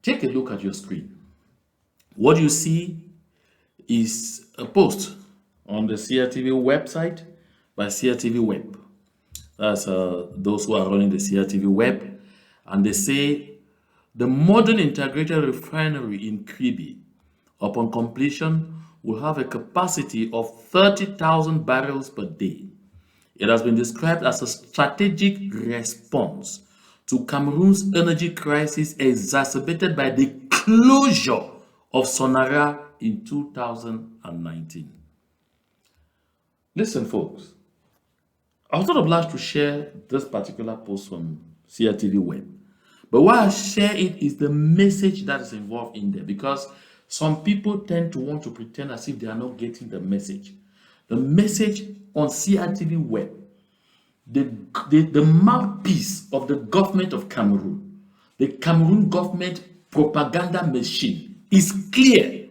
Take a look at your screen. What you see is a post on the CRTV website by CRTV Web. That's those who are running the CRTV Web. And they say the modern integrated refinery in Kribi, upon completion, will have a capacity of 30,000 barrels per day. It has been described as a strategic response to Cameroon's energy crisis exacerbated by the closure of Sonara in 2019. Listen, folks, I was not obliged to share this particular post on CRTV Web, but why I share it is the message that is involved in there, because some people tend to want to pretend as if they are not getting the message. The message on CRTV Web, the mouthpiece of the government of Cameroon, the Cameroon government propaganda machine, is clear.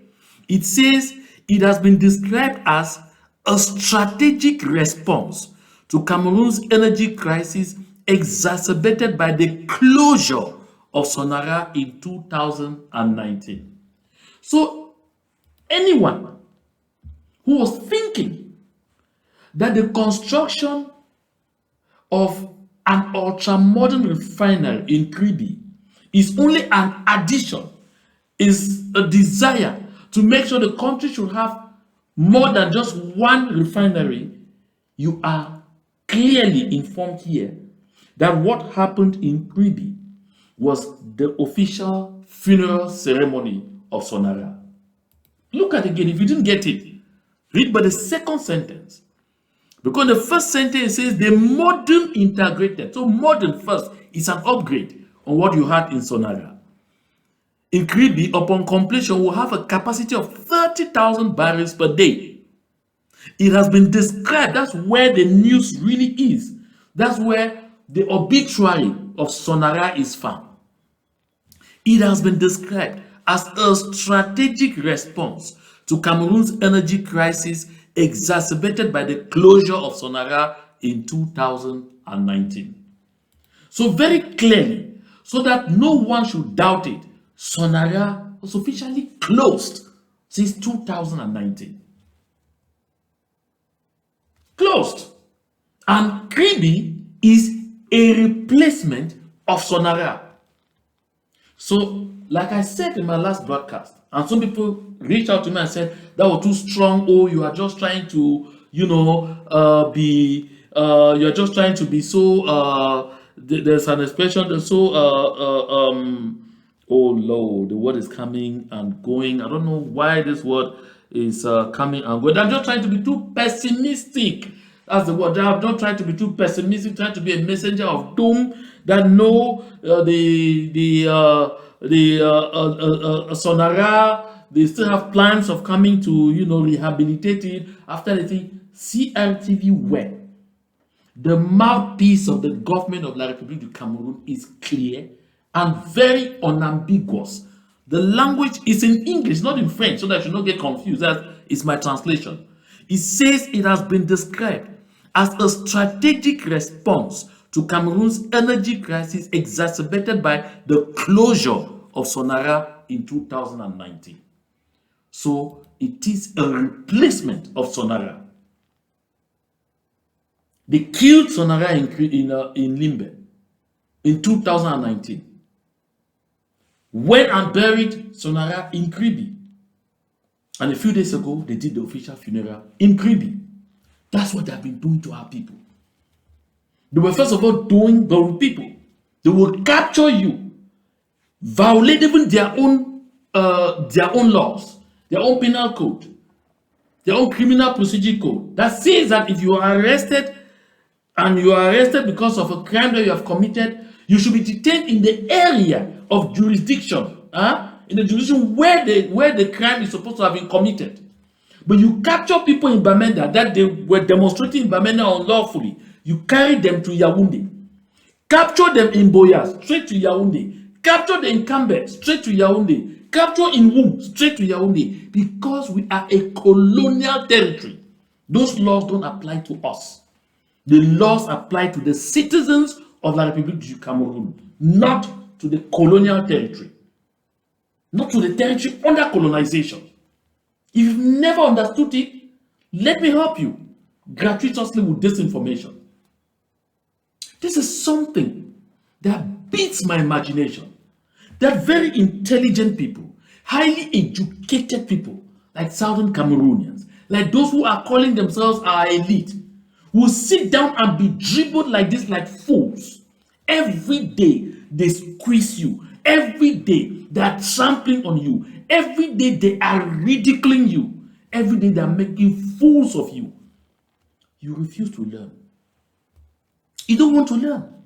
It says it has been described as a strategic response to Cameroon's energy crisis exacerbated by the closure of Sonara in 2019. So anyone who was thinking that the construction of an ultra-modern refinery in Kribi is only an addition, is a desire to make sure the country should have more than just one refinery, you are clearly informed here that what happened in Kribi was the official funeral ceremony of Sonara. Look at it again. If you didn't get it, read but the second sentence. Because the first sentence says the modern integrated. So modern first is an upgrade on what you had in Sonara. In Kribi, upon completion, will have a capacity of 30,000 barrels per day. It has been described, that's where the news really is. That's where the obituary of Sonara is found. It has been described as a strategic response to Cameroon's energy crisis exacerbated by the closure of Sonara in 2019. So very clearly, so that no one should doubt it, Sonara was officially closed since 2019. Closed. And Kribi is a replacement of Sonara. So, like I said in my last broadcast, and some people reached out to me and said, that was too strong. Oh, you are just trying to, you're just trying to be so, there's an expression that's so, oh Lord, the word is coming and going. I don't know why this word is coming and going. I'm just trying to be too pessimistic. That's the word. I'm not trying to be too pessimistic, trying to be a messenger of doom. That no, Sonara, they still have plans of coming to, rehabilitate it after the thing. CRTV Web, the mouthpiece of the government of La République du Cameroon, is clear and very unambiguous. The language is in English, not in French, so that you should not get confused. That is my translation. It says it has been described as a strategic response to Cameroon's energy crisis exacerbated by the closure of Sonara in 2019. So it is a replacement of Sonara. They killed Sonara in Limbe in 2019. Went and buried Sonara in Kribi. And a few days ago, they did the official funeral in Kribi. That's what they have been doing to our people. They were first of all doing the people. They will capture you, violate even their own laws, their own penal code, their own criminal procedure code that says that if you are arrested and you are arrested because of a crime that you have committed, you should be detained in the area of jurisdiction, in the jurisdiction where the crime is supposed to have been committed. But you capture people in Bamenda that they were demonstrating in Bamenda unlawfully. You carry them to Yaounde. Capture them in Boya, straight to Yaounde. Capture them in Cambe, straight to Yaounde. Capture in Womb, straight to Yaounde. Because we are a colonial territory. Those laws don't apply to us. The laws apply to the citizens of La République du Cameroon, not to the colonial territory. not to the territory under colonization. If you've never understood it, let me help you gratuitously with this information. This is something that beats my imagination. That very intelligent people, highly educated people, like Southern Cameroonians, like those who are calling themselves our elite, will sit down and be dribbled like this, like fools. Every day they squeeze you. Every day they are trampling on you. Every day they are ridiculing you. Every day they are making fools of you. You refuse to learn. You don't want to learn.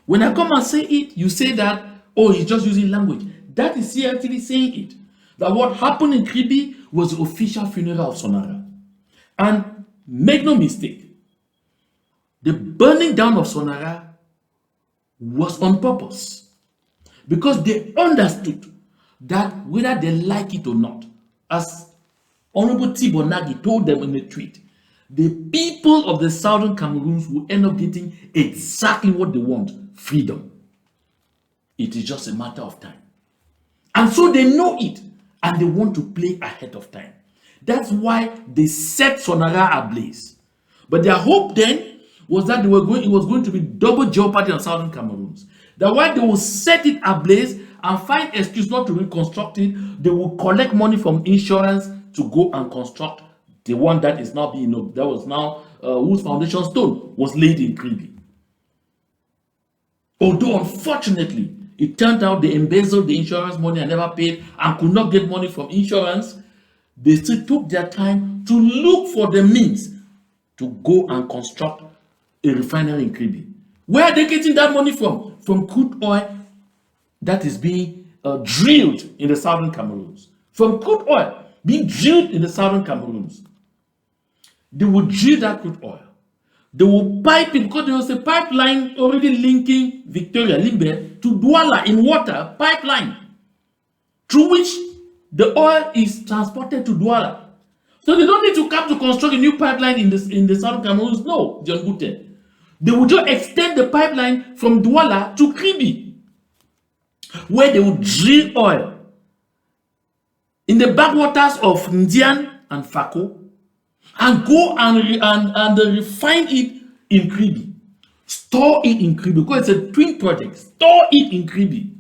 When I come and say it, you say that, oh, he's just using language. That is actually saying it. That what happened in Kribi was the official funeral of Sonara. And make no mistake, the burning down of Sonara was on purpose. Because they understood that whether they like it or not, as Honorable Tibonagi told them in the tweet, the people of the Southern Cameroons will end up getting exactly what they want, freedom. It is just a matter of time. And so they know it, and they want to play ahead of time. That's why they set Sonara ablaze. But their hope then was that it was going to be double jeopardy on Southern Cameroons. That while they will set it ablaze and find excuse not to reconstruct it, they will collect money from insurance to go and construct the one that is now being, that was now whose foundation stone was laid in Kribi. Although unfortunately, it turned out they embezzled the insurance money and never paid and could not get money from insurance, they still took their time to look for the means to go and construct a refinery in Kribi. Where are they getting that money from? From crude oil that is being drilled in the Southern Cameroons. From crude oil being drilled in the Southern Cameroons. They will drill that crude oil. They will pipe it, because there was a pipeline already linking Victoria, Limbe to Douala in water, pipeline, through which the oil is transported to Douala. So they don't need to come to construct a new pipeline in the Southern Cameroons. No, John Ngute. They will just extend the pipeline from Douala to Kribi, where they will drill oil in the backwaters of Dion and Fako, and go and refine it in Kribi. Store it in Kribi, because it's a twin project. Store it in Kribi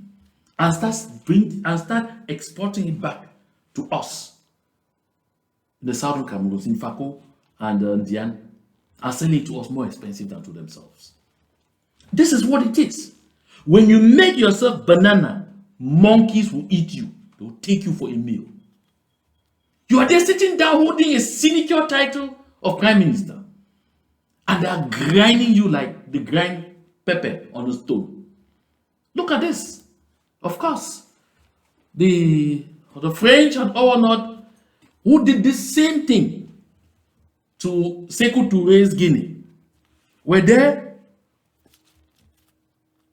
and start exporting it back to us, the Southern Cameroons, in Fako and Dion, and sell it to us more expensive than to themselves. This is what it is. When you make yourself banana, monkeys will eat you. They will take you for a meal. You are there sitting down holding a sinecure title of Prime Minister, and they are grinding you like they grind pepper on a stone. Look at this. Of course, the French and all not, who did the same thing to Sekou Touré's Guinea, were there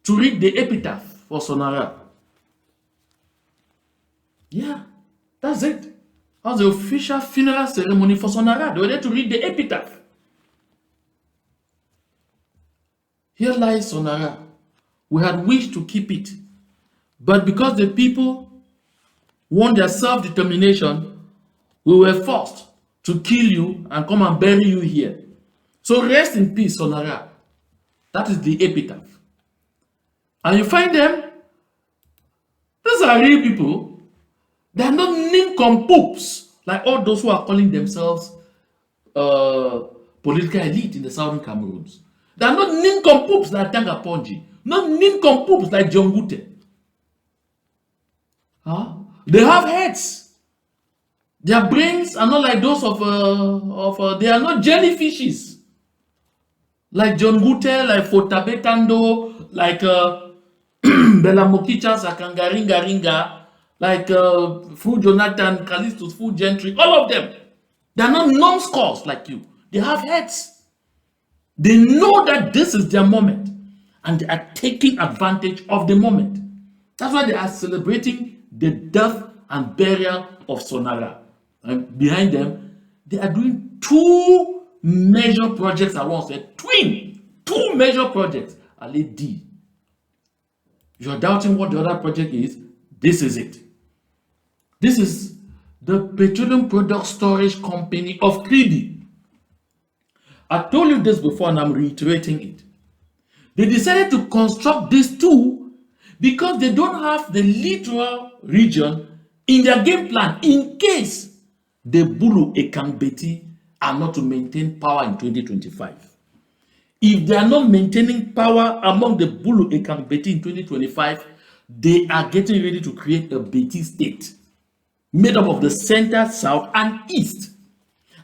to read the epitaph for Sonara. Yeah, that's it. As the official funeral ceremony for Sonara. They were there to read the epitaph. Here lies Sonara. We had wished to keep it, but because the people want their self-determination, we were forced to kill you and come and bury you here. So rest in peace, Sonara. That is the epitaph. And you find them, these are real people. They are not nincompoops like all those who are calling themselves political elite in the Southern Cameroons. They are not nincompoops like Tanga Ponji, not nincompoops like John Ngute. Huh? They have heads. Their brains are not like those they are not jellyfishes. Like John Ngute, like Fotabe Tando, like Bella Mokicha Sakangaringa, like Fu Jonathan, Callistus, Fu Gentry, all of them. They are not numbskulls like you. They have heads. They know that this is their moment, and they are taking advantage of the moment. That's why they are celebrating the death and burial of Sonara. And behind them, they are doing two major projects at once. Two major projects. Ali D. If you're doubting what the other project is, this is it. This is the petroleum product storage company of Kribi. I told you this before and I'm reiterating it. They decided to construct this too because they don't have the littoral region in their game plan in case the Bulu Ekambeti are not to maintain power in 2025. If they are not maintaining power among the Bulu Ekambeti in 2025, they are getting ready to create a Beti state made up of the center, south, and east.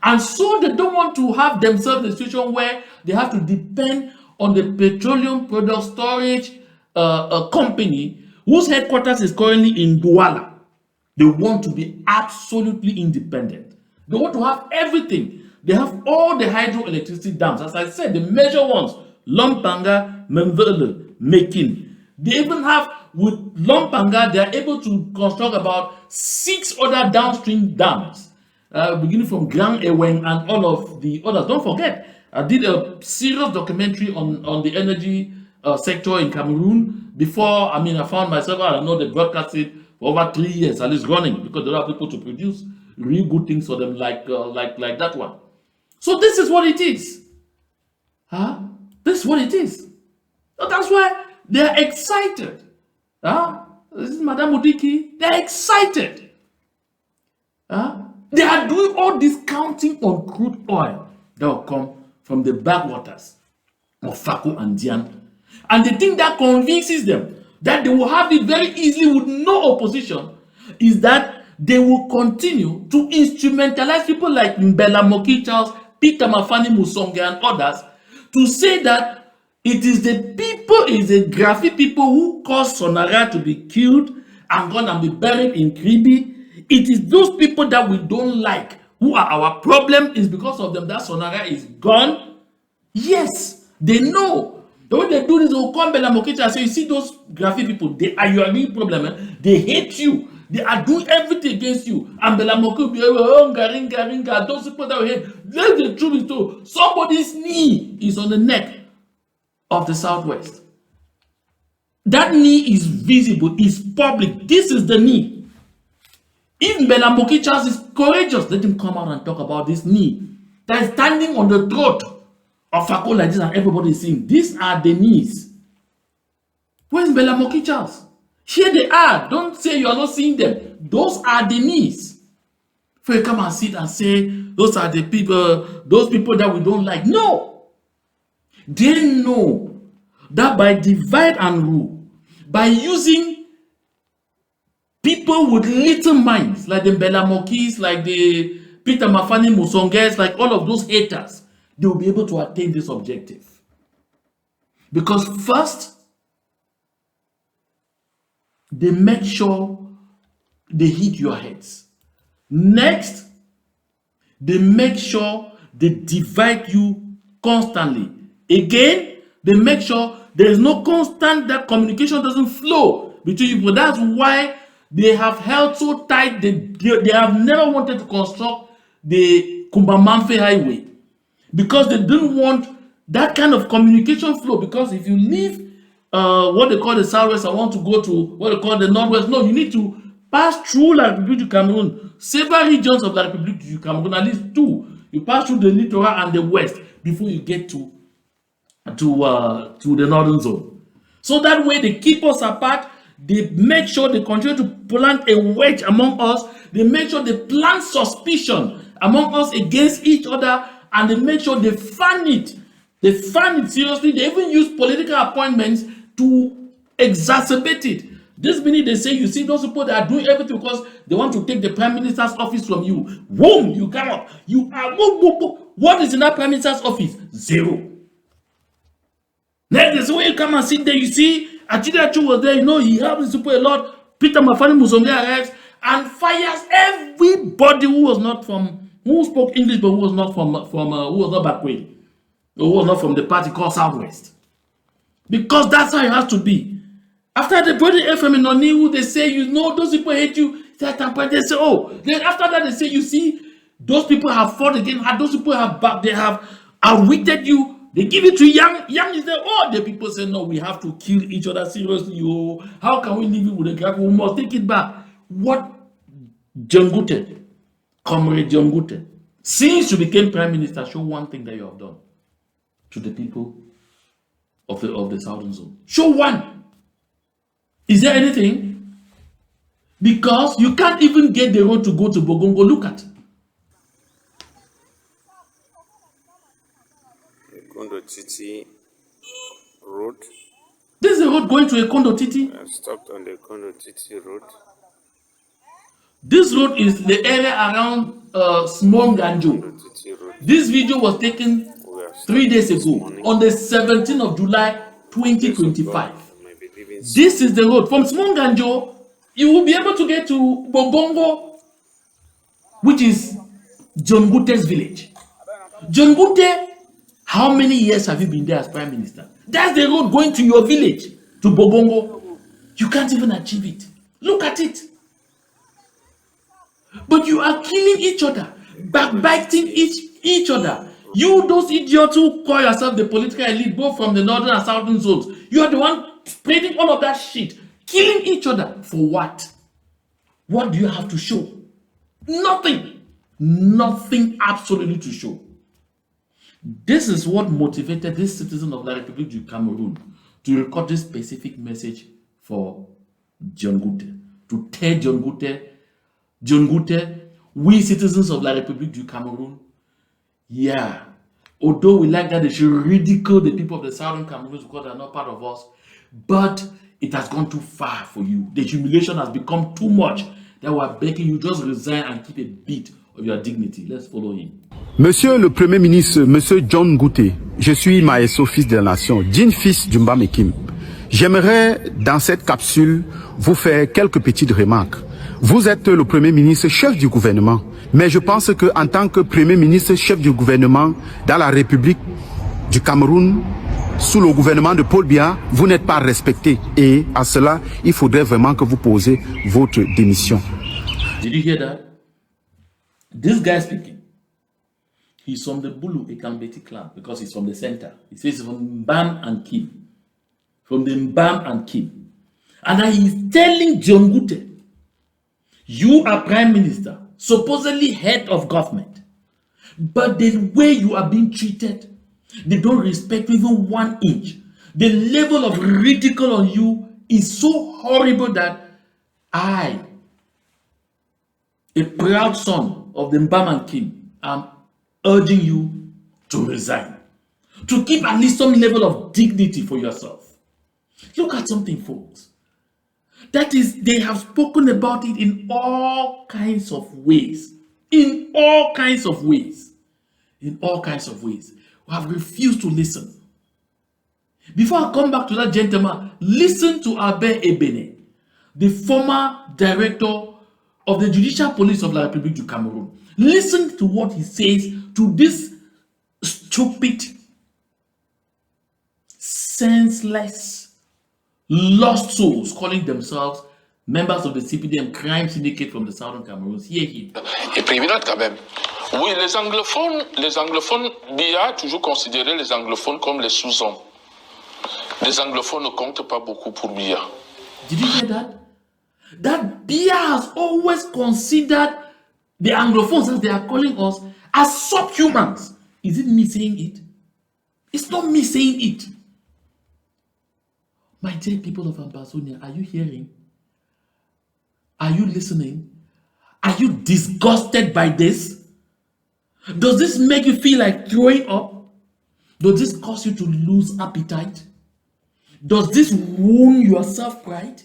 And so they don't want to have themselves in a situation where they have to depend on the petroleum product storage company whose headquarters is currently in Douala. They want to be absolutely independent. They want to have everything. They have all the hydroelectricity dams. As I said, the major ones, Lompanga, Memvele, Mekin. They even have, with Lompanga, they are able to construct about 6 other downstream dams, beginning from Grand Eweng and all of the others. Don't forget, I did a serious documentary on the energy sector in Cameroon before. I mean, I found myself, I don't know, they broadcast it for over 3 years, at least running, because there are people to produce real good things for them, like that one. So this is what it is. Huh? This is what it is. So that's why they're excited. Huh? This is Madame Odiki. They're excited. Huh? They are doing all this counting on crude oil that will come from the backwaters of Fako and Dion. And the thing that convinces them that they will have it very easily with no opposition is that they will continue to instrumentalize people like Mbela Moki Charles, Peter Mafani Musonge, and others to say that it is the people, it is the Grafi people who caused Sonara to be killed and gone and be buried in Kribi. It is those people that we don't like who are our problem. Is because of them that Sonara is gone. Yes, they know. The way they do this, they will come Bella Mokicha and say, you see those Grafi people, they are your real problem. Eh? They hate you. They are doing everything against you. And Bella Mokicha will be, oh, Garinga, those people that we hate. Let the truth be told. Somebody's knee is on the neck of the Southwest. That knee is visible, is public. This is the knee. If Bella Mokicha is courageous, let him come out and talk about this knee that is standing on the throat of Fako like this, and everybody is seeing. These are the knees. Where's Bella Moki Charles? Here they are. Don't say you are not seeing them. Those are the knees. For you come and sit and say those are the people, those people that we don't like. No. They know that by divide and rule, by using people with little minds, like the Bella Mokis, like the Peter Mafani Musonges, like all of those haters, they will be able to attain this objective. Because first, they make sure they hit your heads. Next, they make sure they divide you constantly. Again, they make sure there is no constant, that communication doesn't flow between you. But that's why they have held so tight. They have never wanted to construct the Kumbamamfe Highway, because they didn't want that kind of communication flow. Because if you leave what they call the Southwest and want to go to what they call the Northwest, no, you need to pass through La République du Cameroon, several regions of La République du Cameroon, at least 2. You pass through the littoral and the west before you get to the northern zone. So that way they keep us apart. They make sure they continue to plant a wedge among us. They make sure they plant suspicion among us against each other. And they make sure they fan it. They fan it seriously. They even use political appointments to exacerbate it. This minute they say, you see those people that are doing everything because they want to take the prime minister's office from you. Boom, you come up. You are boom, boom, boom. What is in that prime minister's office? 0. Next, when you come and sit there, you see Achidachu was there. You know, he helped these people a lot. Peter Mafani Musonge arrives and fires everybody who spoke English, but who was not who was not backward, who was not from the party called Southwest. Because that's how it has to be. After the body FM in Oniwu, they say, you know, those people hate you. They say, oh. Then after that, they say, you see, those people have fought again. Those people they have outwitted you. They give it to Yang. Yang is there. Oh, the people say, no, we have to kill each other seriously. Oh, how can we leave it with the graph? We must take it back. What Ngute, Comrade Ngute, since you became prime minister, show one thing that you have done to the people of the southern zone. Show one. Is there anything? Because you can't even get the road to go to Bogongo. Look at. Kondo Titi Road. This is the road going to a Kondo Titi. I stopped on the Kondo Titi Road. This road is the area around Small Ganjo. This video was taken 3 days ago on the 17th of July 2025. This is the road from Small Ganjo. You will be able to get to Bobongo, which is John Ngute's village. John Ngute, how many years have you been there as prime minister? That's the road going to your village, to Bobongo. You can't even achieve it. Look at it. But you are killing each other, backbiting each other. You, those idiots who call yourself the political elite, both from the northern and southern zones, you are the one spreading all of that shit, killing each other. For what? What do you have to show? Nothing. Nothing absolutely to show. This is what motivated this citizen of La République du Cameroon to record this specific message for John Ngute. To tell John Ngute, we citizens of La République du Cameroon, yeah, although we like that they should ridicule the people of the southern Cameroon because they're not part of us, but it has gone too far for you. The humiliation has become too much that we're begging you, just resign and keep a bit of your dignity. Let's follow him. Monsieur le Premier ministre, Monsieur John Ngute, je suis Maestro, fils de la nation, Digne, fils du Mbamekim. J'aimerais, dans cette capsule, vous faire quelques petites remarques. Vous êtes le Premier ministre, chef du gouvernement. Mais je pense qu'en tant que Premier ministre, chef du gouvernement dans la République du Cameroun, sous le gouvernement de Paul Biya, vous n'êtes pas respecté. Et à cela, il faudrait vraiment que vous posez votre démission. Did you hear that? This guy speaking. He's from the Bulu Ekambeti clan because he's from the center. He says from Mbam and Kim. From the Mbam and Kim. And then he's telling John Ngute, you are prime minister, supposedly head of government, but the way you are being treated, they don't respect you even 1 inch. The level of ridicule on you is so horrible that I, a proud son of the Mbam and Kim, am urging you to resign, to keep at least some level of dignity for yourself. Look at something, folks. That is, they have spoken about it in all kinds of ways. In all kinds of ways. In all kinds of ways. We have refused to listen. Before I come back to that gentleman, listen to Albert Ebene, the former director of the Judicial Police of La République du Cameroun. Listen to what he says to this stupid, senseless, lost souls calling themselves members of the CPDM crime syndicate from the southern Cameroon. Here. Et puis quand même. Oui, les anglophones, Biya a toujours considéré les anglophones comme les sous-hommes. Les anglophones ne comptent pas beaucoup pour Biya. Did you hear that? That Biya has always considered the anglophones, as they are calling us, as subhumans. Is it me saying it? It's not me saying it. My dear people of Ambazonia, are you hearing? Are you listening? Are you disgusted by this? Does this make you feel like throwing up? Does this cause you to lose appetite? Does this wound your self-pride?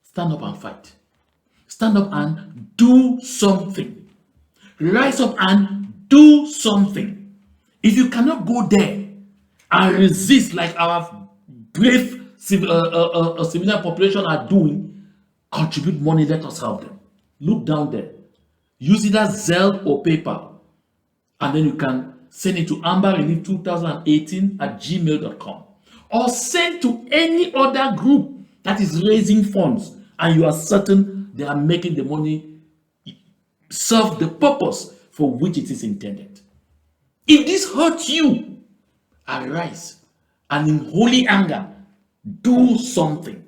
Stand up and fight. Stand up and do something. Rise up and do something. If you cannot go there and resist like our brave civilian population are doing, contribute money, let us help them. Look down there. Use either Zelle or PayPal. And then you can send it to amberrelief2018@gmail.com. Or send to any other group that is raising funds and you are certain they are making the money serve the purpose for which it is intended. If this hurts you, arise and in holy anger, do something.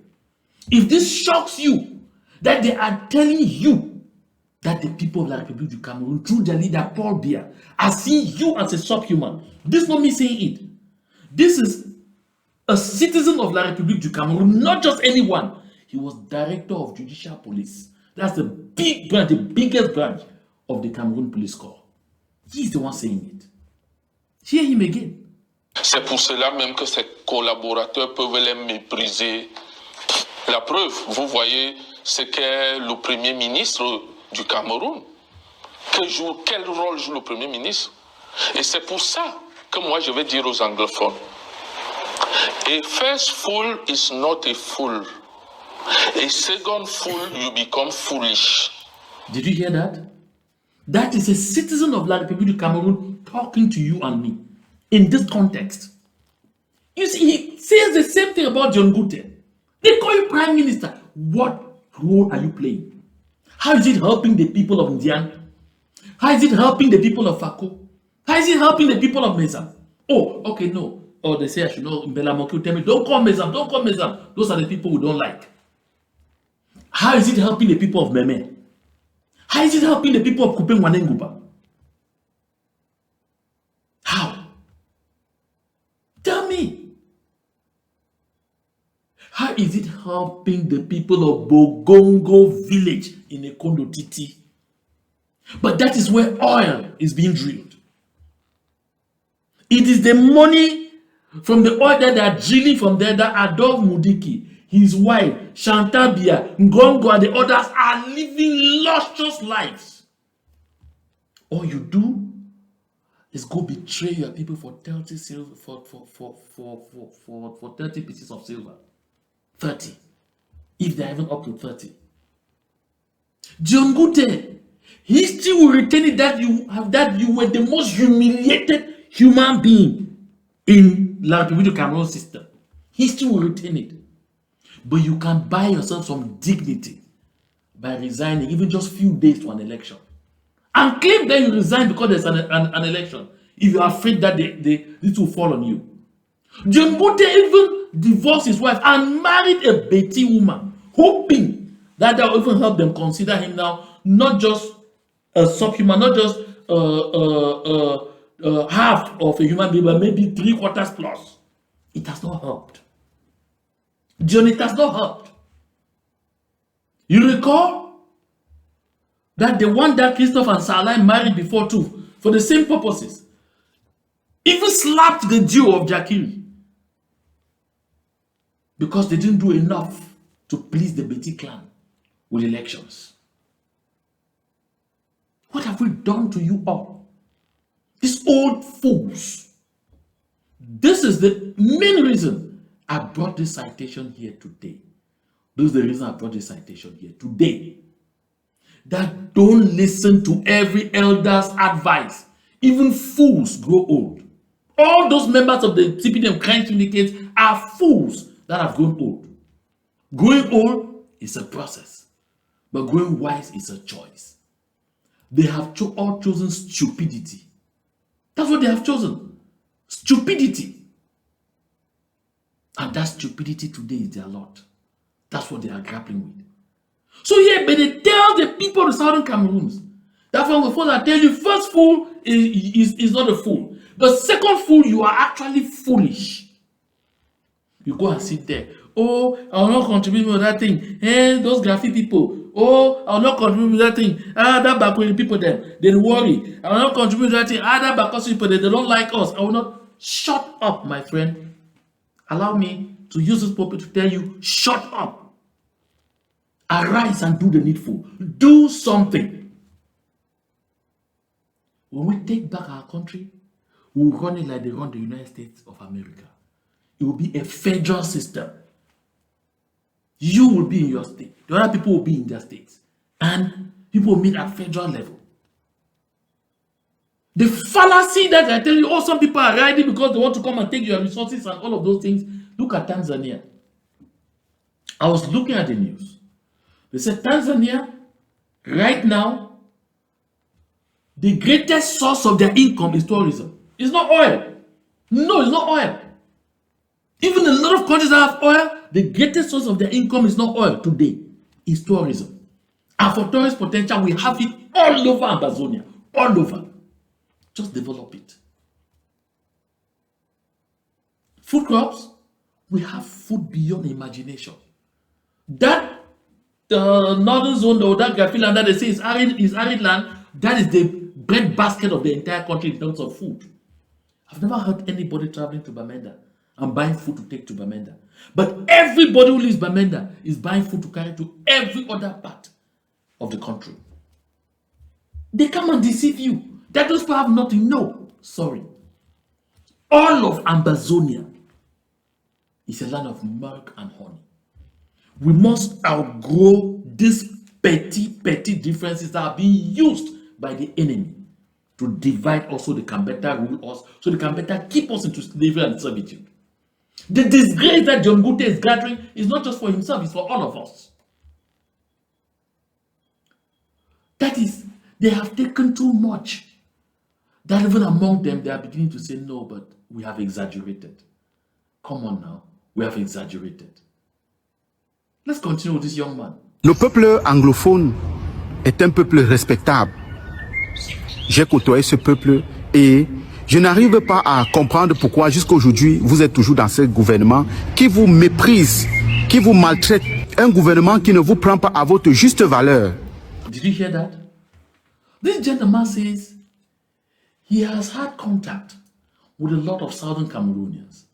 If this shocks you, that they are telling you that the people of La République du Cameroon, through their leader Paul Biya, are seeing you as a subhuman. This is not me saying it. This is a citizen of La République du Cameroon, not just anyone. He was director of judicial police. That's the big branch, the biggest branch of the Cameroon Police Corps. He's the one saying it. Hear him again. C'est pour cela même que ses collaborateurs peuvent les mépriser. La preuve, vous voyez ce qu'est le Premier ministre du Cameroun. Quel rôle joue le Premier ministre? Et c'est pour ça que moi je vais dire aux anglophones, a first fool is not a fool. A second fool, you become foolish. Did you hear that? That is a citizen of La République du Cameroon talking to you and me in this context. You see, he says the same thing about John Ngute. They call you prime minister. What role are you playing? How is it helping the people of Dion? How is it helping the people of Fako? How is it helping the people of Mezam? Oh, okay, no. Oh, they say I should know. Mbelamoki will tell me, don't call Mezam, don't call Mezam. Those are the people we don't like. How is it helping the people of Meme? How is it helping the people of Kupeng Wanenguba? How? Tell me. How is it helping the people of Bogongo village in Ekondo Titi? But that is where oil is being drilled. It is the money from the oil that they are drilling from there that Adolf Mudiki, his wife, Shantabia, Ngongo, and the others are living luscious lives. All you do is go betray your people for 30 silver, for 30 pieces of silver. 30. If they're even up to 30. John Ngute, history will retain it that you were the most humiliated human being in La République du Cameroon system. History will retain it. But you can buy yourself some dignity by resigning even just few days to an election. And claim that you resign because there's an election. If you are afraid that this will fall on you. John Ngute even divorced his wife and married a Betty woman, hoping that will even help them consider him now not just a subhuman, not just half of a human being, but maybe 3/4 plus. It has not helped. John, it has not helped. You recall that the one that Christophe and Salai married before too, for the same purposes, even slapped the Jew of Jakiri because they didn't do enough to please the Betty clan with elections. What have we done to you all? These old fools. This is the main reason I brought this citation here today. This is the reason I brought this citation here today. That don't listen to every elder's advice. Even fools grow old. All those members of the CPDM crime syndicates are fools that have grown old. Growing old is a process, but growing wise is a choice. They have all chosen stupidity. That's what they have chosen. Stupidity. And that stupidity today is their lot. That's what they are grappling with. So yeah, but they tell the people of the southern Cameroons that from the first I tell you, first fool is not a fool. The second fool, you are actually foolish. You go and sit there. Oh, I will not contribute with that thing. Hey, those graphic people. Oh, I will not contribute with that thing. That backward people them. They worry. I will not contribute with that thing. That backward people, they don't like us. I will not. Shut up, my friend. Allow me to use this pulpit to tell you, shut up. Arise and do the needful. Do something. When we take back our country, we'll run it like they run the United States of America. It will be a federal system. You will be in your state. The other people will be in their states. And people will meet at federal level. The fallacy that I tell you, oh, some people are riding because they want to come and take your resources and all of those things. Look at Tanzania. I was looking at the news. They said Tanzania, right now, the greatest source of their income is tourism. It's not oil. No, it's not oil. Even a lot of countries that have oil, the greatest source of their income is not oil today. is tourism. And for tourist potential, we have it all over Amazonia. All over. Just develop it. Food crops, we have food beyond imagination. That northern zone or that Graphene land that they say is arid land, that is the bread basket of the entire country in terms of food. I've never heard anybody traveling to Bamenda and buying food to take to Bamenda. But everybody who lives Bamenda is buying food to carry to every other part of the country. They come and deceive you. That those people have nothing. No, sorry. All of Amazonia is a land of milk and honey. We must outgrow these petty differences that are being used by the enemy to divide us so they can better rule us, so they can better keep us into slavery and servitude. The disgrace that John Ngute is gathering is not just for himself, it's for all of us. That is, they have taken too much. That even among them, they are beginning to say, no, but we have exaggerated. Come on now, we have exaggerated. Let's continue with this young man. Le peuple anglophone est un peuple respectable. J'ai côtoyé ce peuple et je n'arrive pas à comprendre pourquoi jusqu'aujourd'hui vous êtes toujours dans ce gouvernement qui vous méprise, qui vous maltraite, un gouvernement qui ne vous prend pas à votre juste valeur. Did you hear that? This gentleman says he has had contact with a lot of Southern Cameroonians.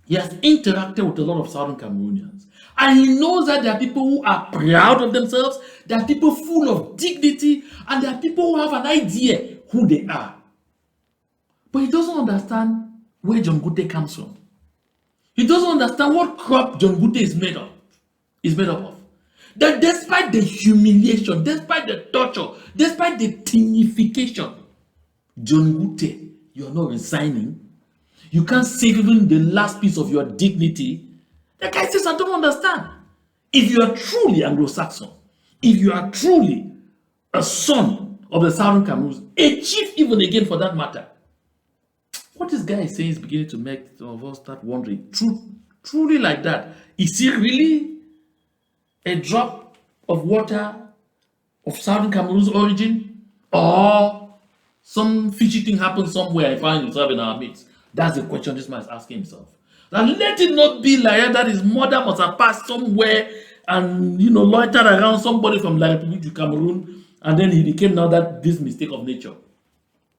He has interacted with a lot of Southern Cameroonians. And he knows that there are people who are proud of themselves, there are people full of dignity, and there are people who have an idea who they are. But he doesn't understand where John Ngute comes from. He doesn't understand what crop John Ngute is made up of. That despite the humiliation, despite the torture, despite the tinification, John Ngute, you are not resigning. You can't save even the last piece of your dignity. The guy says, I don't understand. If you are truly Anglo-Saxon, if you are truly a son of the Southern Cameroons, a chief even again for that matter, what this guy is saying is beginning to make some of us start wondering, truly like that, is he really a drop of water of Southern Cameroon's origin? Or some fishy thing happened somewhere and find himself in our midst? That's the question this man is asking himself. And let it not be like that his mother must have passed somewhere and loitered around somebody from La République du Cameroon, and then he became now that this mistake of nature.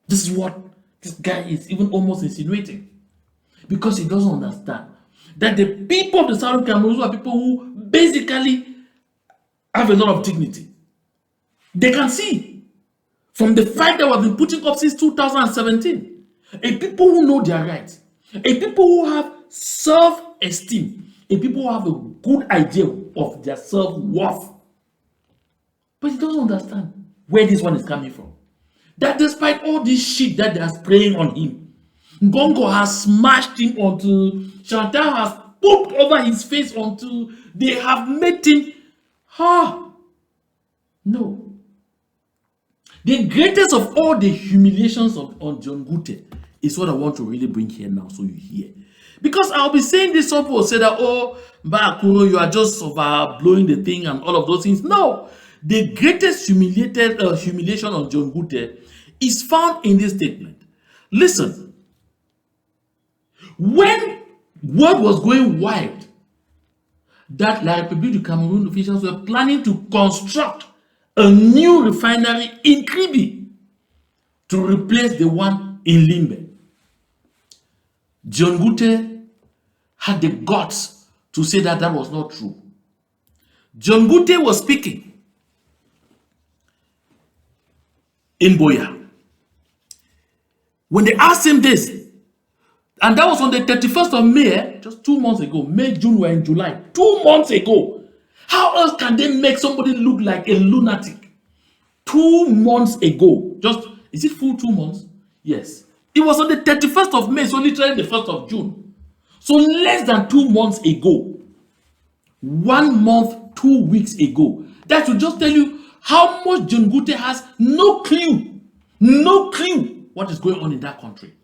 This is what this guy is even almost insinuating. Because he doesn't understand that the people of the Southern Cameroon are people who basically have a lot of dignity. They can see from the fight that was been putting up since 2017. A people who know their rights, a people who have self-esteem, a people who have a good idea of their self-worth. But he doesn't understand where this one is coming from. That despite all this shit that they are spraying on him, Ngongo has smashed him onto, Chantal has pooped over his face onto, they have made him, no. The greatest of all the humiliations on John Ngute is what I want to really bring here now so you hear. Because I'll be saying this, some people say that, oh, Bakuro, you are just blowing the thing and all of those things. No. The greatest humiliation on John Ngute is found in this statement. Listen. When word was going wild that La République du Cameroon officials were planning to construct a new refinery in Kribi to replace the one in Limbe, John Ngute had the guts to say that that was not true. John Ngute was speaking in Boya. When they asked him this, and that was on the 31st of May, just 2 months ago. May, June, we're in July. 2 months ago. How else can they make somebody look like a lunatic? 2 months ago. Is it full 2 months? Yes. It was on the 31st of May, so literally the 1st of June. So less than 2 months ago. 1 month, 2 weeks ago. That should just tell you how much John Ngute has no clue what is going on in that country.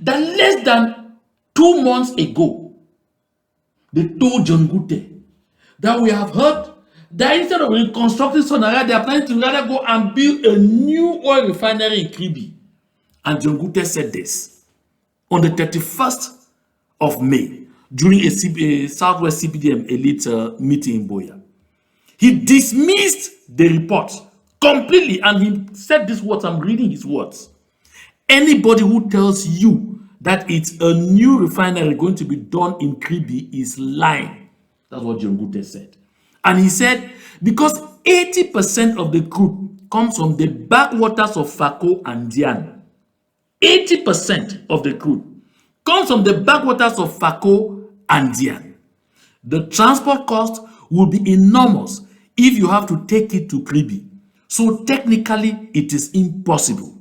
That less than 2 months ago, they told John Ngute that we have heard that instead of reconstructing Sonara, they are planning to rather go and build a new oil refinery in Kribi. And Ngute said this on the 31st of May during a Southwest CPDM elite meeting in Boya. He dismissed the report completely and he said these words. I'm reading his words. Anybody who tells you that it's a new refinery going to be done in Kribi is lying. That's what Ngute said. And he said, because 80% of the crude comes from the backwaters of Fako and Dion. 80% of the crude comes from the backwaters of Fako and Dion. The transport cost will be enormous if you have to take it to Kribi. So technically, it is impossible.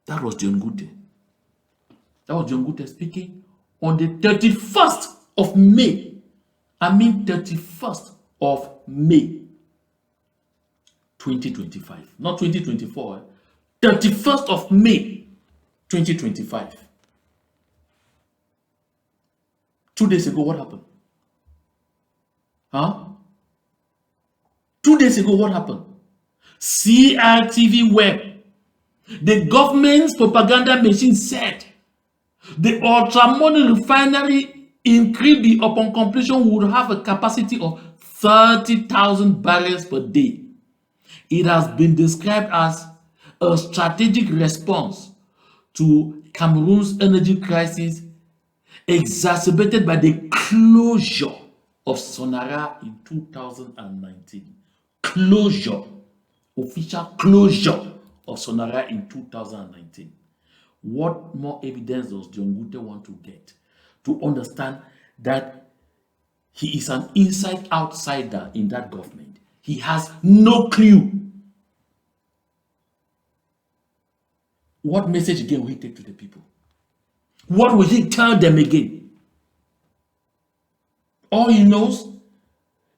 That was Ngute. That was Ngute speaking on the 31st of May. I mean 31st of May 2025. Not 2024. 31st of May 2025. 2 days ago, what happened? Huh? 2 days ago, what happened? CRTV Web, the government's propaganda machine said the ultra-modern refinery in Kribi upon completion would have a capacity of 30,000 barrels per day. It has been described as a strategic response to Cameroon's energy crisis exacerbated by the closure of Sonara in 2019. Closure, official closure of Sonara in 2019. What more evidence does Ngute want to get to understand that he is an inside outsider in that government? He has no clue. What message again will he take to the people? What will he tell them again? All he knows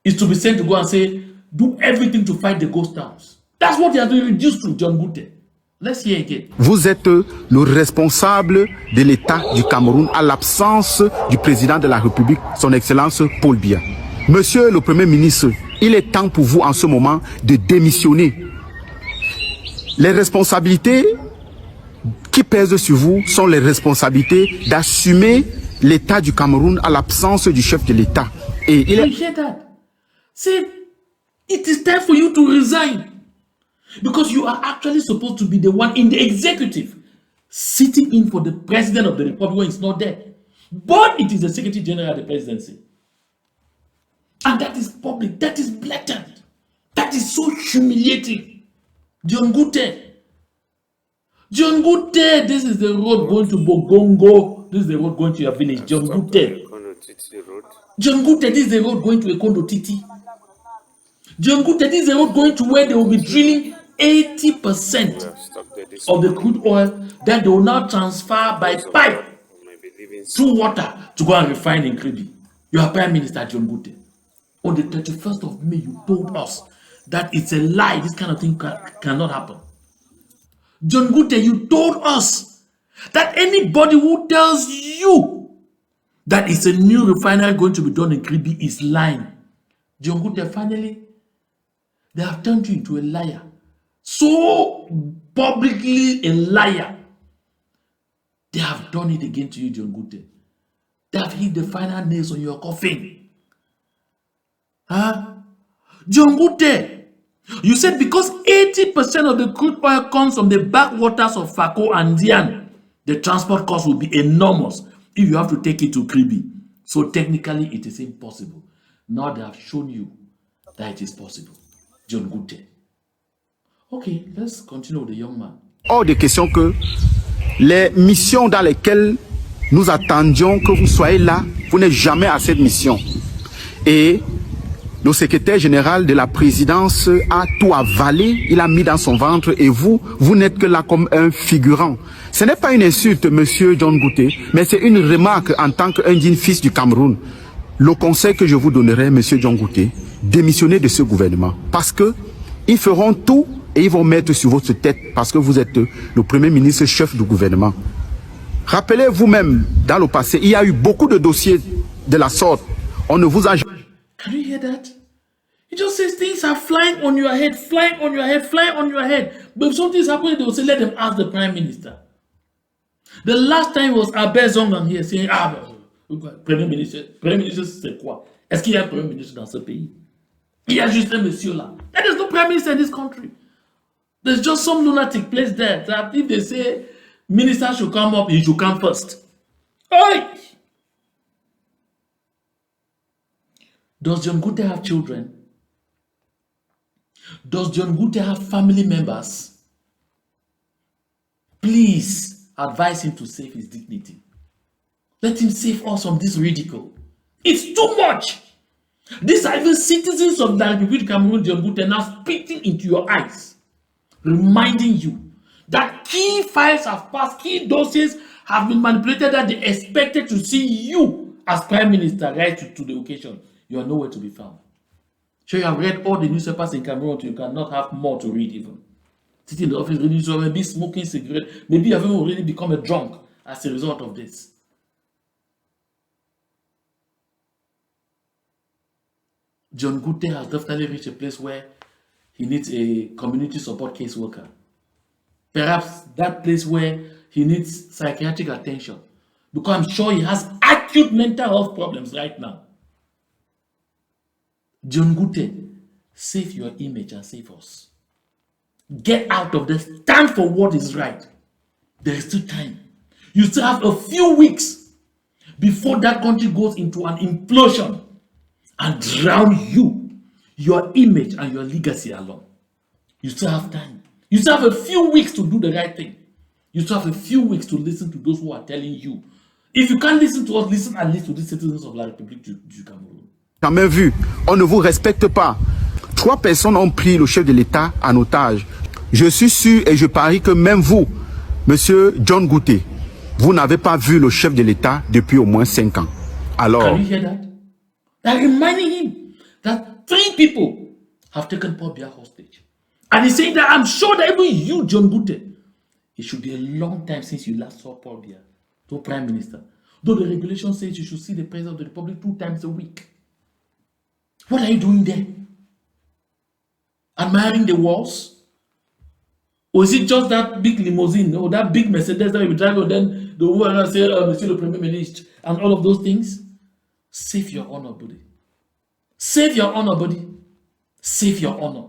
is to be sent to go and say, do everything to fight the ghost towns. That's what they are doing reduced to John Ngute. Let's hear again. Vous êtes le responsable de l'État du Cameroun à l'absence du président de la République, son Excellence Paul Biya. Monsieur le Premier ministre, il est temps pour vous en ce moment de démissionner. Les responsabilités qui pèsent sur vous sont les responsabilités d'assumer l'État du Cameroun à l'absence du chef de l'État. Et il est... You hear that? See, it is time for you to resign. Because you are actually supposed to be the one in the executive sitting in for the president of the republic when he's not there. But it is the secretary general of the presidency. And that is public. That is blatant. That is so humiliating. Dion Ngute. Dion Ngute, this is the road going to Bogongo. This is the road going to your village. Dion Ngute. Dion Ngute, this is the road going to Ekondo Titi. Dion Ngute, this is the road going to where they will be drilling 80% of the crude oil that they will now transfer by pipe through water to go and refine in Kribi. You are Prime Minister Dion Ngute. On the 31st of May, you told us that it's a lie. This kind of thing cannot happen. Dion Ngute, you told us that anybody who tells you that it's a new refinery going to be done in Kribi is lying. Dion Ngute, finally, they have turned you into a liar. So publicly a liar. They have done it again to you, Dion Ngute. They have hit the final nails on your coffin. Huh? Dion Ngute, you said because 80% of the crude oil comes from the backwaters of Fako and Dion, the transport cost will be enormous if you have to take it to Kribi. So technically it is impossible. Now they have shown you that it is possible. Dion Ngute. Okay, let's continue with the young man. Hors de question que les missions dans lesquelles nous attendions que vous soyez là, vous n'êtes jamais à cette mission. Et le secrétaire général de la présidence a tout avalé, il a mis dans son ventre et vous n'êtes que là comme un figurant. Ce n'est pas une insulte, monsieur John Ngute, mais c'est une remarque en tant qu'un digne fils du Cameroun. Le conseil que je vous donnerai, monsieur John Ngute, démissionnez de ce gouvernement. Parce que ils feront tout et ils vont mettre sur votre tête parce que vous êtes le premier ministre chef du gouvernement. Rappelez-vous même, dans le passé, il y a eu beaucoup de dossiers de la sorte. On ne vous a jamais... Can you hear that? He just says things are flying on your head, flying on your head, flying on your head. But if something's happening, they will say, let them ask the Prime Minister. The last time was Abel Zongan here saying, Premier ministre, c'est quoi? Est-ce qu'il y a un Premier ministre dans ce pays? Il y a juste un monsieur là. There is no Prime Minister in this country. There's just some lunatic place there that if they say minister should come up, he should come first. Oi! Does John Ngute have children? Does John Ngute have family members? Please advise him to save his dignity. Let him save us from this ridicule. It's too much. These are even citizens of the Republic of Cameroon, John Ngute, now spitting into your eyes, reminding you that key files have passed, key dossiers have been manipulated, that they expected to see you as Prime Minister right to the occasion. You are nowhere to be found. Sure, you have read all the newspapers in Cameroon, you cannot have more to read even. Sitting in the office reading, so maybe smoking cigarette, maybe you have already become a drunk as a result of this. John Ngute has definitely reached a place where he needs a community support case worker. Perhaps that place where he needs psychiatric attention. Because I'm sure he has acute mental health problems right now. John Ngute, save your image and save us. Get out of this. Stand for what is right. There is still time. You still have a few weeks before that country goes into an implosion and drown you, your image, and your legacy alone. You still have time. You still have a few weeks to do the right thing. You still have a few weeks to listen to those who are telling you. If you can't listen to us, listen at least to the citizens of la République du Cameroun. Jamais vu, on ne vous respecte pas. 3 personnes ont pris le chef de l'État en otage. Je suis sûr et je parie que même vous, monsieur John Ngute, vous n'avez pas vu le chef de l'État depuis au moins 5 ans. Alors, can you hear that? They're reminding him that 3 people have taken Paul Biya hostage. And he's saying that I'm sure that even you, John Ngute, it should be a long time since you last saw Paul Biya, the Prime Minister. Though the regulation says you should see the President of the Republic 2 times a week. What are you doing there? Admiring the walls? Or is it just that big limousine or that big Mercedes that you drive, and then the woman say, Monsieur le Premier Ministre, and all of those things? Save your honor, buddy. Save your honor, buddy. Save your honor.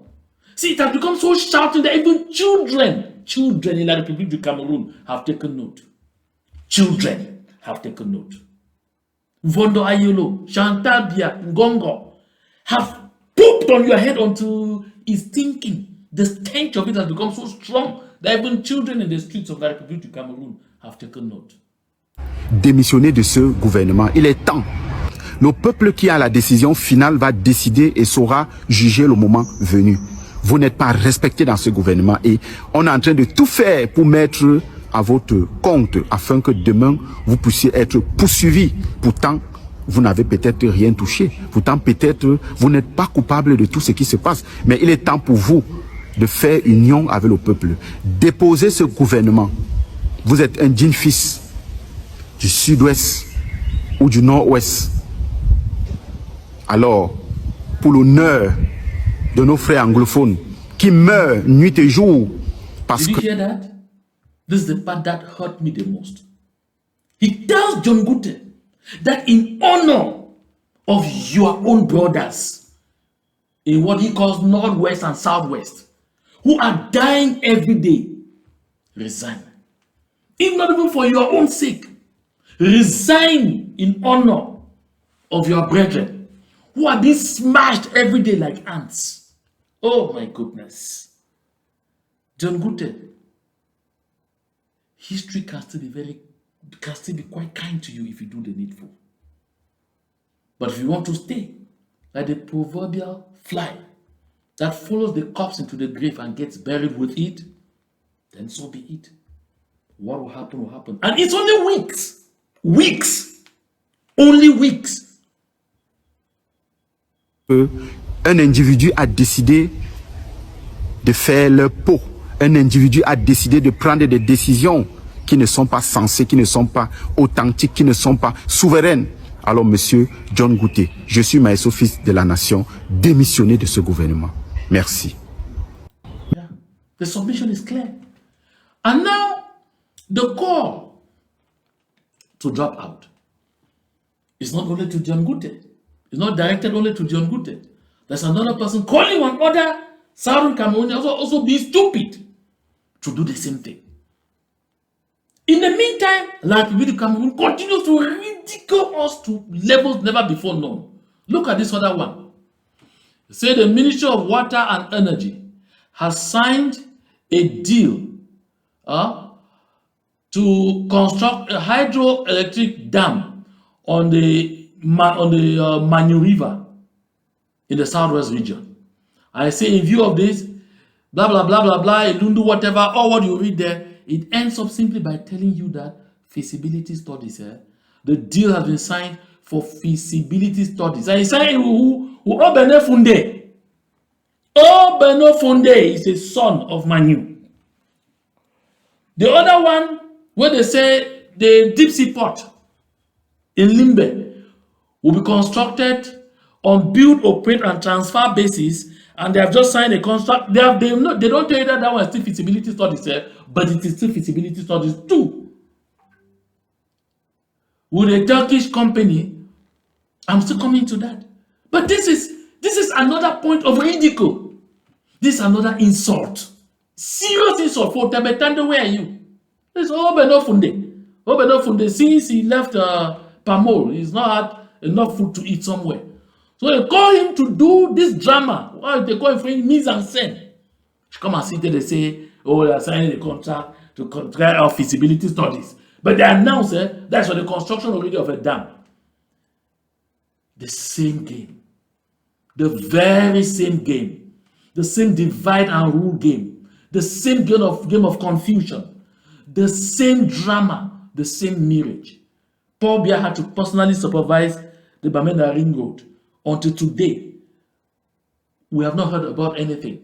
See, it has become so shouting that even children in la République du Cameroun have taken note. Children have taken note. Vondo Ayolo, Chantal Biya, Ngongo have pooped on your head until it's thinking. The stench of it has become so strong that even children in the streets of la République du Cameroun have taken note. Démissionner de ce gouvernement, il est temps. Le peuple qui a la décision finale va décider et saura juger le moment venu. Vous n'êtes pas respecté dans ce gouvernement et on est en train de tout faire pour mettre à votre compte afin que demain vous puissiez être poursuivi. Pourtant, vous n'avez peut-être rien touché. Pourtant, peut-être vous n'êtes pas coupable de tout ce qui se passe. Mais il est temps pour vous de faire union avec le peuple. Déposez ce gouvernement. Vous êtes un digne fils du sud-ouest ou du nord-ouest. Alors, pour l'honneur de nos frères anglophones qui meurent nuit et jour parce que... Did you hear that? This is the part that hurt me the most. He tells John Ngute that in honor of your own brothers in what he calls Northwest and Southwest, who are dying every day, resign. If not even for your own sake, resign in honor of your brethren who are being smashed every day like ants. Oh my goodness. John Ngute, history can still be quite kind to you if you do the needful. But if you want to stay like the proverbial fly that follows the corpse into the grave and gets buried with it, then so be it. What will happen will happen. And it's only weeks. Weeks. Only weeks. Un individu a décidé de faire leur peau. Un individu a décidé de prendre des décisions qui ne sont pas sensées, qui ne sont pas authentiques, qui ne sont pas souveraines. Alors, monsieur John Ngute, je suis maestro fils de la nation, démissionné de ce gouvernement. Merci. Yeah. The submission is clear. And now, the call to drop out is not only to John Ngute. It's not directed only to John Ngute. There's another person calling on other Southern Cameroonians also being stupid to do the same thing. In the meantime, like the Cameroon continues to ridicule us to levels never before known. Look at this other one. Say the Ministry of Water and Energy has signed a deal to construct a hydroelectric dam on the Manu River in the southwest region. I say in view of this, blah, blah, blah, blah, blah, Ilundu, whatever, or what you read there, it ends up simply by telling you that feasibility studies, the deal has been signed for feasibility studies. And it's saying who Obene Funde. Obene Funde is a son of Manu. The other one, where they say the deep sea port in Limbe will be constructed on build, operate, and transfer basis, and they have just signed a contract. They don't tell you that one is still feasibility studies, but it is still feasibility studies too. With a Turkish company, I'm still coming to that. But this is another point of ridicule. This is another insult. Serious insult for Tebetande. Where are you? It's Obeno Funde. Obeno Funde, since he left Pamol, he's not had enough food to eat somewhere. So they call him to do this drama. Well, they call him mise en scène. Come and sit there, they say, oh, they are signing a contract to carry out feasibility studies. But they announce that's for the construction already of a dam. The same game. The very same game. The same divide and rule game. The same game of confusion. The same drama. The same marriage. Paul Biya had to personally supervise the Bamenda Ring Road. Until today, we have not heard about anything.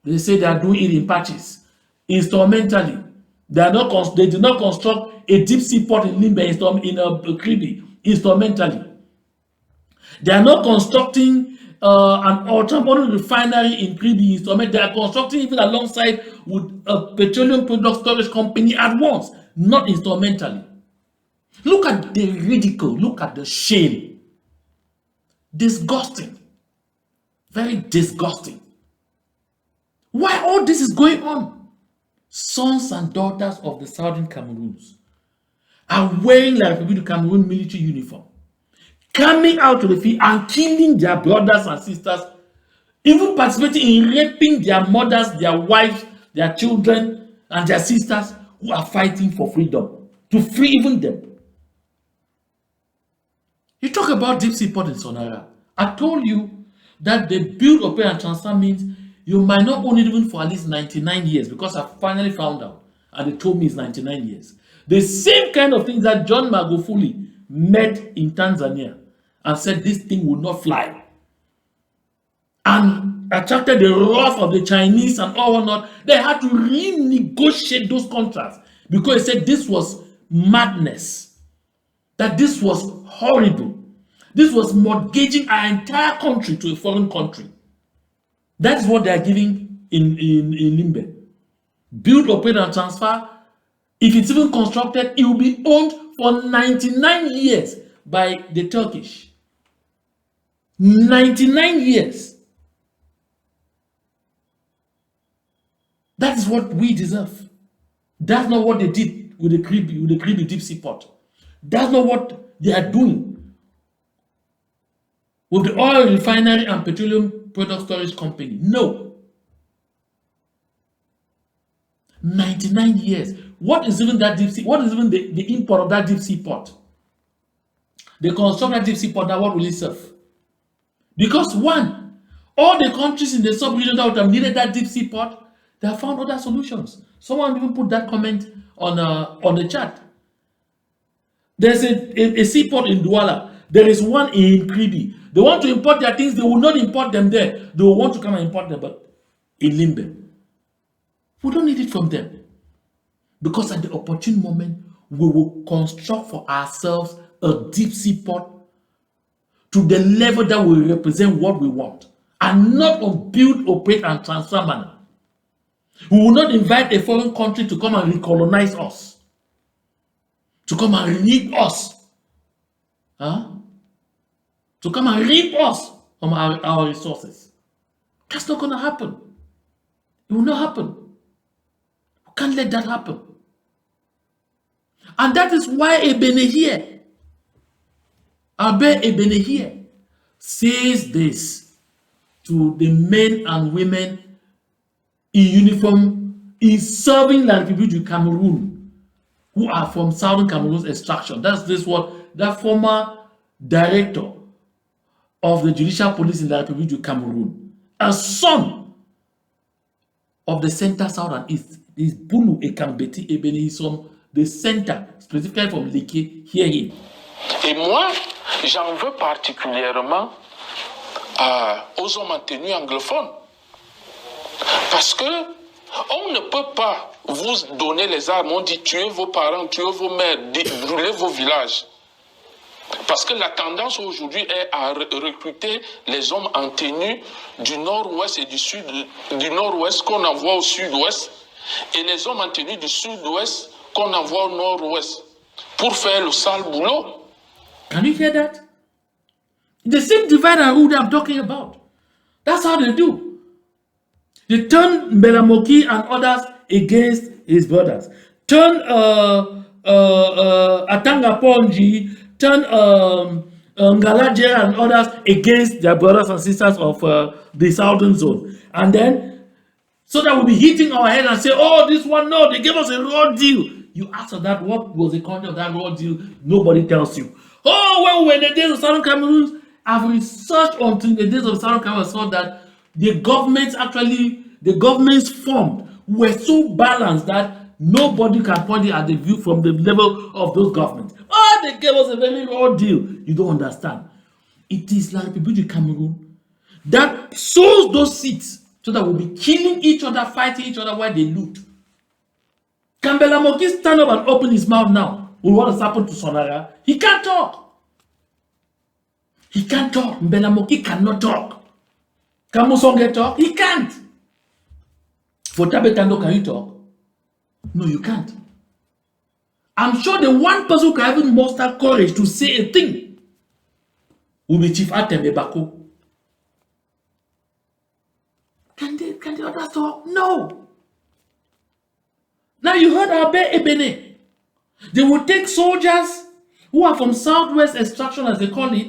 They say they are doing it in patches, instrumentally. They did not construct a deep sea port in Limbe in Kribi, instrumentally. They are not constructing an ultramodern refinery in Kribi, instrumentally. They are constructing even alongside with a petroleum product storage company at once, not instrumentally. Look at the ridicule. Look at the shame. Disgusting. Very disgusting. Why all this is going on? Sons and daughters of the Southern Cameroons are wearing like the Cameroon military uniform, coming out to the field and killing their brothers and sisters, even participating in raping their mothers, their wives, their children, and their sisters who are fighting for freedom, to free even them. You talk about deep sea port in Sonara. I told you that the build, operate, and transfer means you might not own it even for at least 99 years, because I finally found out, and they told me it's 99 years. The same kind of things that John Magufuli met in Tanzania and said this thing would not fly, and attracted the wrath of the Chinese and all whatnot. They had to renegotiate those contracts because they said this was madness, that this was horrible. This was mortgaging our entire country to a foreign country. That's what they are giving in Limbe. Build, operate, and transfer. If it's even constructed, it will be owned for 99 years by the Turkish. 99 years. That is what we deserve. That's not what they did with the Kribi deep sea port. That's not what they are doing with the oil refinery and petroleum product storage company. No. 99 years. What is even that deep sea? What is even the import of that deep sea port? They construct that deep sea port, now what will it serve? Because one, all the countries in the sub-region that would have needed that deep sea port, they have found other solutions. Someone even put that comment on the chat. There's a seaport in Douala. There is one in Kribi. They want to import their things. They will not import them there. They will want to come and import them, but in Limbe. We don't need it from them. Because at the opportune moment, we will construct for ourselves a deep sea port to the level that will represent what we want, and not on build, operate, and transfer manner. We will not invite a foreign country to come and recolonize us, to come and reap us, to come and reap us from our resources. That's not going to happen. It will not happen. We can't let that happen. And that is why Ebene here, Abe Ebene here, says this to the men and women in uniform in serving La République du Cameroon, who are from Southern Cameroon's extraction. That's this what that former director of the judicial police in La République du Cameroon, a son of the center, south, and east, is Bunu Ekambeti Ebene, is from the center, specifically from Leke. Hear him. Et moi, j'en veux particulièrement aux hommes en tenue anglophone. Parce que on ne peut pas vous donner les armes, on dit tuez vos parents, tuez vos mères, brûlez vos villages. Parce que la tendance aujourd'hui est à recruter les hommes en tenue du nord-ouest et du sud, du nord-ouest qu'on envoie au sud-ouest, et les hommes en tenue du sud-ouest qu'on envoie au nord-ouest pour faire le sale boulot. Can you hear that? The same divide and rule that I'm talking about. That's how they do. They turn Mbelamoki and others against his brothers. Turn Atanga Ponji, turn Ngalaje and others against their brothers and sisters of the southern zone. And then, so that we'll be hitting our head and say, oh, this one, no, they gave us a raw deal. You ask that, what was the content of that raw deal? Nobody tells you. Oh, when we were in the days of Southern Cameroon, I've researched until the days of Southern Cameroon, saw that the governments formed were so balanced that nobody can point it at the view from the level of those governments. Oh, they gave us a very raw deal. You don't understand. It is like people in Cameroon that sows those seeds so that we'll be killing each other, fighting each other while they loot. Can Mbelamoki stand up and open his mouth now with what has happened to Sonara? He can't talk. He can't talk. Mbelamoki cannot talk. Can Musonge talk? He can't. For Tabetando, can you talk? No, you can't. I'm sure the one person who can even muster courage to say a thing will be Chief Atembe Bako. Can the others talk? No. Now you heard Abe Ebene. They will take soldiers who are from Southwest extraction, as they call it,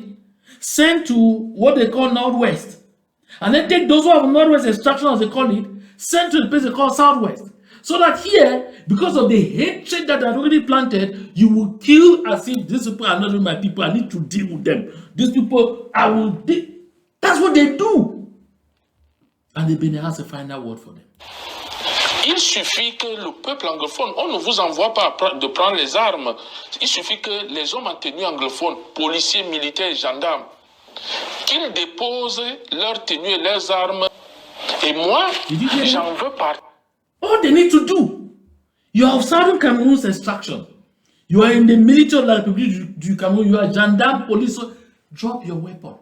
sent to what they call Northwest. And then take those who are from Northwest extraction, as they call it, sent to the place they call Southwest. So that here, because of the hatred that are already planted, you will kill as if these people are not really my people. I need to deal with them. These people, I will deal. That's what they do. And the Bénin has a final word for them. Il suffit que le peuple anglophone, on ne vous envoie pas de prendre les armes. Il suffit que les hommes en tenue anglophone, policiers, militaires et gendarmes, qu'ils déposent leurs tenues et leurs armes. Et moi, j'en veux pas. All they need to do, you are of Southern Cameroon's extraction. You are in the military of La République du Cameroon. You are gendarme, police. Drop your weapon.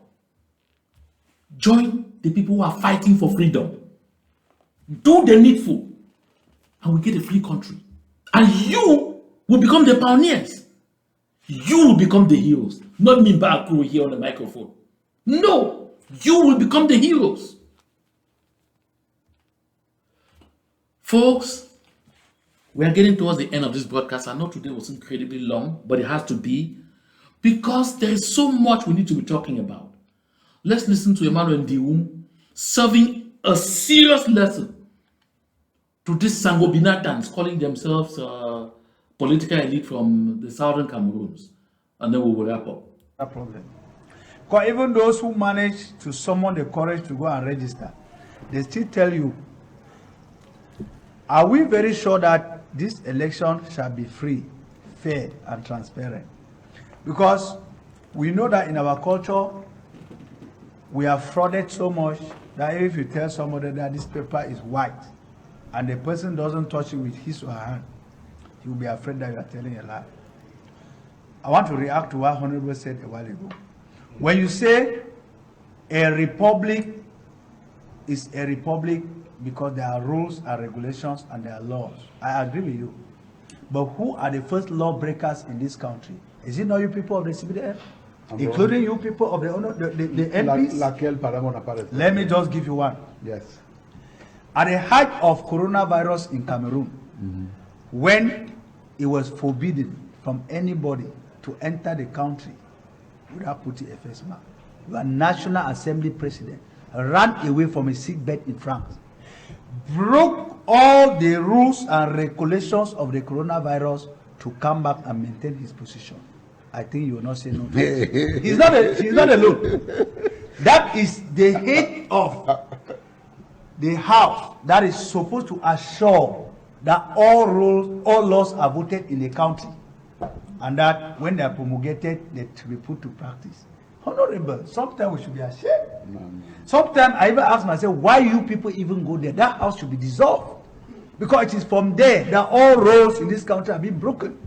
Join the people who are fighting for freedom. Do the needful. And we get a free country. And you will become the pioneers. You will become the heroes. Not me, Bakuru, here on the microphone. No, you will become the heroes. Folks, we are getting towards the end of this broadcast. I know today was incredibly long, but it has to be because there is so much we need to be talking about. Let's listen to Emmanuel Ndiwum serving a serious lesson to these Sangobinatans calling themselves political elite from the Southern Cameroons. And then we will wrap up. No problem. Because even those who manage to summon the courage to go and register, they still tell you, are we very sure that this election shall be free, fair, and transparent? Because we know that in our culture, we have frauded so much that if you tell somebody that this paper is white and the person doesn't touch it with his or her hand, he will be afraid that you are telling a lie. I want to react to what Honorable said a while ago. When you say a republic is a republic because there are rules and regulations and there are laws, I agree with you. But who are the first lawbreakers in this country? Is it not you people of the CBDF? Including you people of the MPs? Laquelle, pardon, apparaît. Let me just give you one. Yes. At the height of coronavirus in Cameroon, when it was forbidden from anybody to enter the country without putting a face mask, your National Assembly president ran away from a sick bed in France, broke all the rules and regulations of the coronavirus to come back and maintain his position. I think you will not say no to it. He's not alone. That is the head of the house that is supposed to assure that all rules, all laws are voted in the country, and that when they are promulgated, they to be put to practice. Honorable, sometimes we should be ashamed. Sometimes I even ask myself, why you people even go there? That house should be dissolved, because it is from there that all rules in this country have been broken.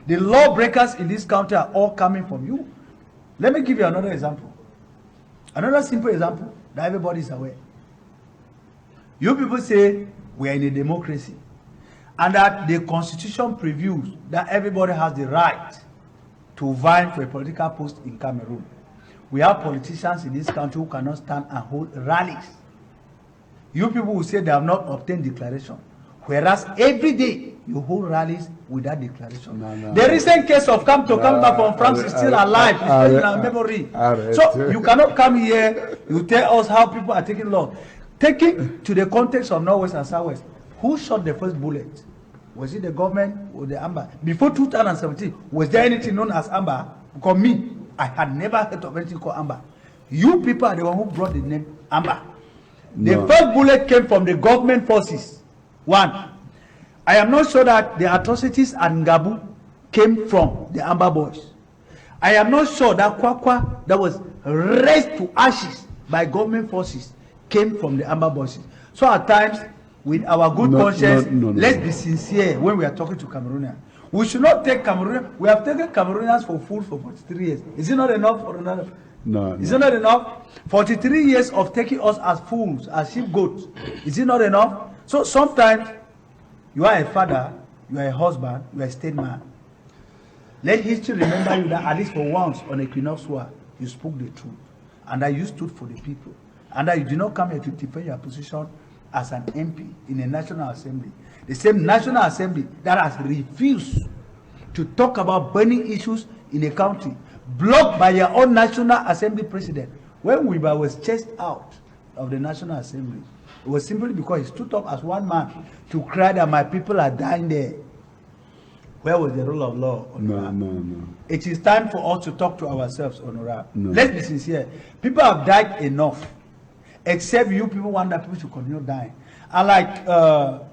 The lawbreakers in this country are all coming from you. Let me give you another example. Another simple example that everybody is aware. You people say we are in a democracy, and that the constitution previews that everybody has the right to vie for a political post in Cameroon. We have politicians in this country who cannot stand and hold rallies. You people will say they have not obtained declaration, whereas every day you hold rallies without declaration. The recent case of come back from France is still alive. It's still in our memory. So you cannot come here, you tell us how people are taking law. Taking to the context of Northwest and Southwest, who shot the first bullet? Was it the government or the Amber? Before 2017, was there anything known as Amber? Because me, I had never heard of anything called Amber. You people are the one who brought the name Amber. The first bullet came from the government forces. One, I am not sure that the atrocities at Ngabu came from the Amber boys. I am not sure that Kwakwa that was razed to ashes by government forces came from the Amber boys. So at times, with our good conscience, let's be sincere when we are talking to Cameroonians. We should not take Cameroonians. We have taken Cameroonians for fools for 43 years. Is it not enough for another? No. Is it not enough? 43 years of taking us as fools, as sheep goats. Is it not enough? So sometimes you are a father, you are a husband, you are a statesman. Let history remember you that at least for once on Equinox War, you spoke the truth, and that you stood for the people, and that you did not come here to defend your position as an MP in a National Assembly. The same National Assembly that has refused to talk about burning issues in the country, blocked by your own National Assembly president. When Wiba was chased out of the National Assembly, it was simply because he stood up as one man to cry that my people are dying there. Where was the rule of law? No. It is time for us to talk to ourselves, Honora. Let's be sincere. People have died enough. Except you people want that people should continue dying. And like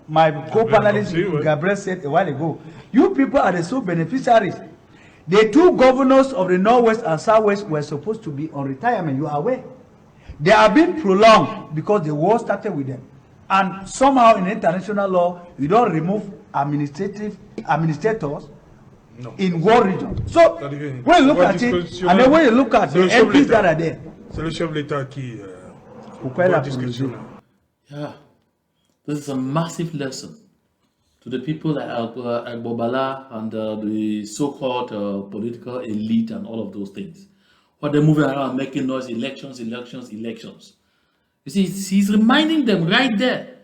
my co-panelist Gabriel said a while ago, you people are the sole beneficiaries. The two governors of the Northwest and Southwest were supposed to be on retirement. You are aware. They are being prolonged because the war started with them. And somehow in international law, you don't remove administrators in war region. So when you look at it, and then when you look at the MPs that are there, c'est le chef de l'État qui Yeah, this is a massive lesson to the people like Agbobala and the so-called political elite and all of those things. What they're moving around making noise, elections. You see, he's reminding them right there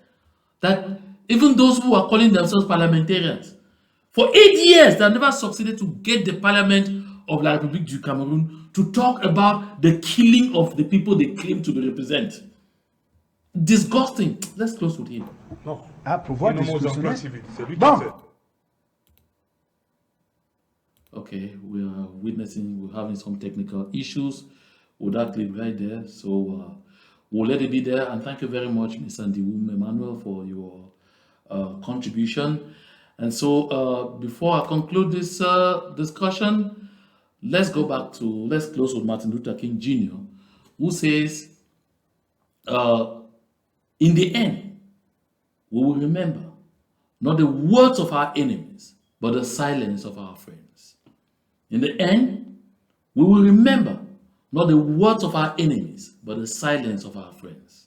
that even those who are calling themselves parliamentarians, for 8 years, they have never succeeded to get the parliament of La République du Cameroun to talk about the killing of the people they claim to represent. Disgusting. Let's close with him. Non. Pouvoir C'est lui qui Bon. sait. Okay, we are we're having some technical issues with that clip right there. So we'll let it be there. And thank you very much, Ms. Andiwum Emmanuel, for your contribution. And so before I conclude this discussion, let's close with Martin Luther King Jr., who says, in the end, we will remember not the words of our enemies, but the silence of our friends. In the end, we will remember Not the words of our enemies, but the silence of our friends.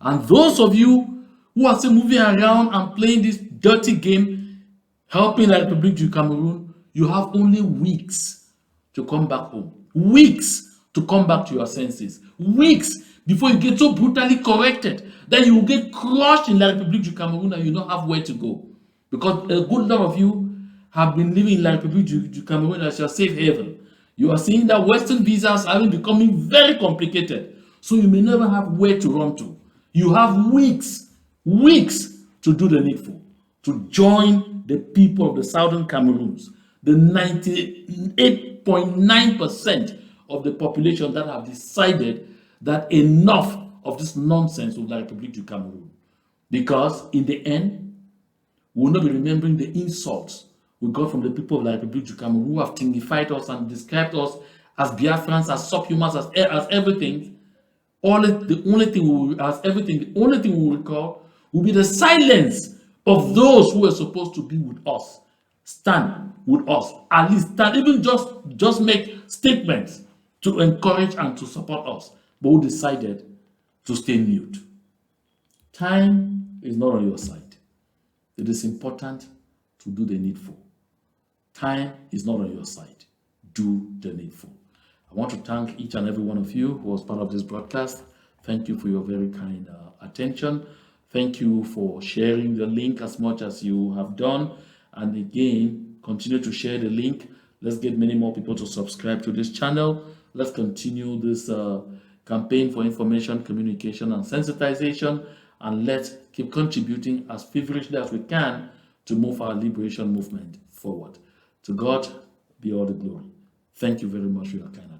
And those of you who are still moving around and playing this dirty game, helping La République du Cameroon, you have only weeks to come back home. Weeks to come back to your senses. Weeks before you get so brutally corrected that you will get crushed in La République du Cameroon and you don't have where to go. Because a good lot of you have been living in La République du Cameroon as your safe haven. You are seeing that Western visas are becoming very complicated. So you may never have where to run to. You have weeks to do the needful, to join the people of the Southern Cameroons, the 98.9% of the population that have decided that enough of this nonsense with La République du Cameroon. Because in the end, we will not be remembering the insults we got from the people of La République du Cameroon who have thingified us and described us as Biafrans, as subhumans, as everything. The only thing we will recall will be the silence of those who were supposed to be with us, stand with us, at least stand, even just make statements to encourage and to support us, but who decided to stay mute. Time is not on your side. It is important to do the needful. Time is not on your side. Do the needful. I want to thank each and every one of you who was part of this broadcast. Thank you for your very kind attention. Thank you for sharing the link as much as you have done. And again, continue to share the link. Let's get many more people to subscribe to this channel. Let's continue this campaign for information, communication, and sensitization. And let's keep contributing as feverishly as we can to move our liberation movement forward. To God be all the glory. Thank you very much for your kind attention.